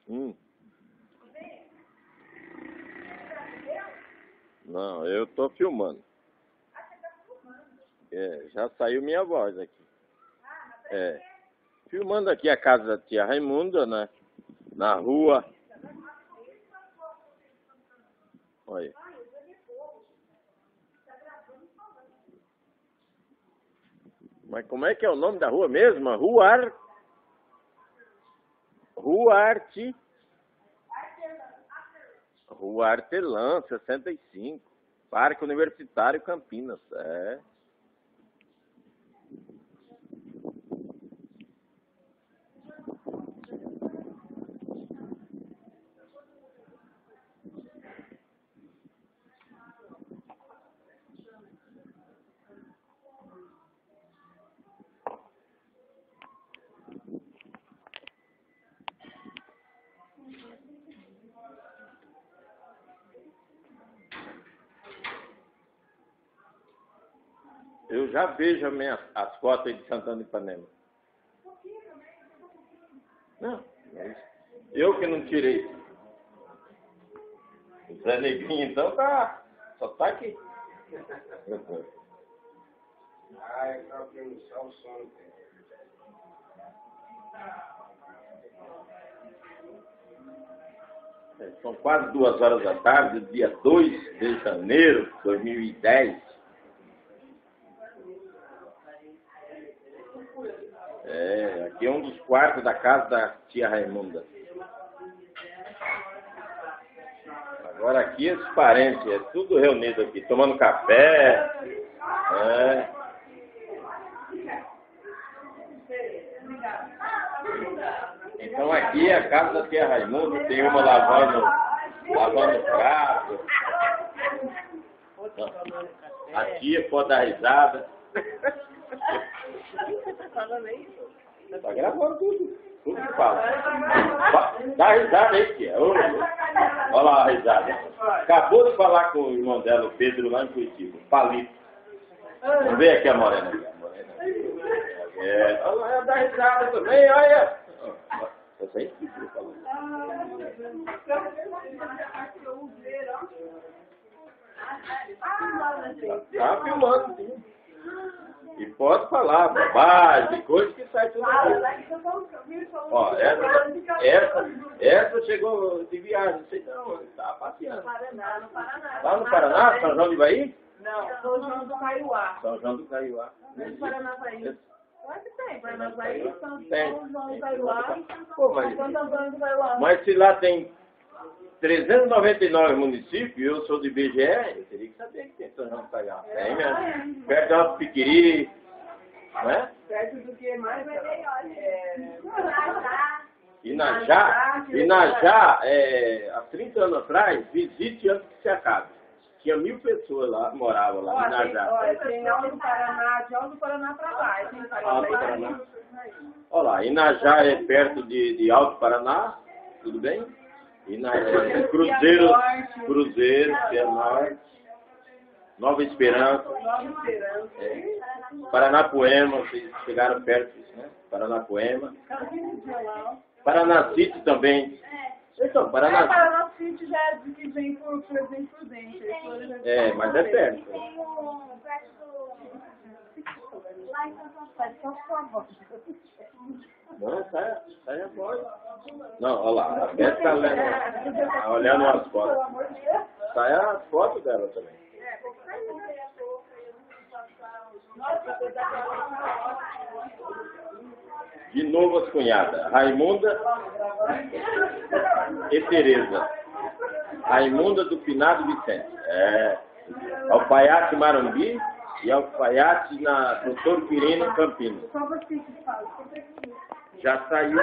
Hum. Não, eu tô filmando. É, já saiu minha voz aqui. É. Filmando aqui a casa da tia Raimunda, né? Na rua. Olha. Mas como é que é o nome da rua mesmo? Rua Artelã, 65. Parque Universitário Campinas. É. Eu já vejo as fotos aí de Santana de Ipanema. Não, eu que não tirei. O Zé Neguinho, então, só tá aqui. Ai, tá vendo só o sono. São quase 2 horas da tarde, dia 2 de janeiro de 2010. É, aqui é um dos quartos da casa da tia Raimunda. Agora aqui os parentes, é tudo reunido aqui, tomando café. É. Então aqui é a casa da tia Raimunda, tem uma lavando prato. A tia pode dar risada. Tá gravando tudo que fala. Dá risada aí, tia. Olha lá a risada. Acabou de falar com o irmão dela, o Pedro, lá em Curitiba. Palito. Vamos ver aqui a morena. É, olha lá, ela dá risada também, olha. Essa aí que eu falo. Tá filmando, sim. E pode falar, bobagem, coisa que sai tudo aqui. Ó, essa chegou de viagem, não sei não, tá passeando. Lá no Paraná, São João de Bahia? Não, São João do Caiuá. São João do Caiuá. Não é Paranaguaí. Claro que tem, Paranaguaí, São João do Caiuá e Santo Antônio do Caiuá. Mas se lá tem 399 municípios, eu sou de IBGE, eu teria que saber que tem São João do Caiuá. Tem mesmo. Perto de Alto Piquiri, né? Perto do que mais? Inajá, há 30 anos atrás, visite antes que se acabe. Tinha 1000 pessoas lá, moravam lá em Inajá. Olha, tem Alto do Paraná, de Alto do Paraná para baixo. Alto Paraná. Olha lá, Inajá é perto de Alto Paraná, tudo bem? Inajá, Cruzeiro, que é norte. Nova Esperança. Paranapoema, vocês chegaram perto disso, né? Paranapoema. Paranacite também. Então, Paranacite já é de que vem por dentro. É, mas é perto. Tem um lá em São Paulo, só sua voz. Não, sai a voz. Não, olha lá, a Beth está olhando as fotos. Sai as fotos dela também. De novo as cunhadas, Raimunda e Tereza. Raimunda do Finado Vicente. É. Alfaiate Marumbi e alfaiate na Doutor Quirino, Campinas. Já saiu.